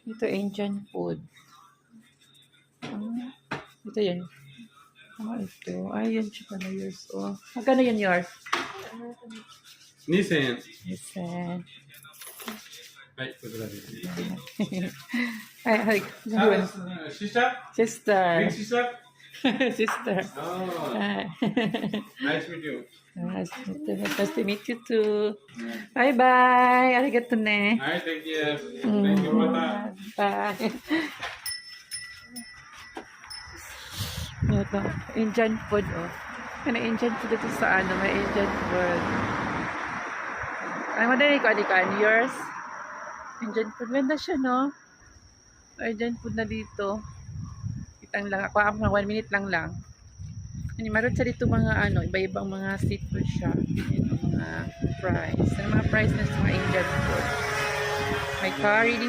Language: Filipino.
Ito, Indian food. Ito yan. Ito. Ay, yan siya pala yours. Oh. Magkano yan yours? 2000円。Listen. はい、こちらです。Ay, Sister? sister. Big sister? Sister. Oh, Hi. nice to meet you. Nice to meet you too. Bye-bye. Arigato ne. Hi, thank you. Thank you, mata. Bye. Ito, Indian food, oh. Ano Indian food ito sa ano? May Indian food. Ay, madali ko, yours? Indian food. Ganda siya, no? Indian food na dito. Kitang lang. Ako, 1 minute lang. Meron siya dito mga ano, iba-ibang mga street food siya. Yung mga fries. Yung mga fries na sa mga Indian food. May curry din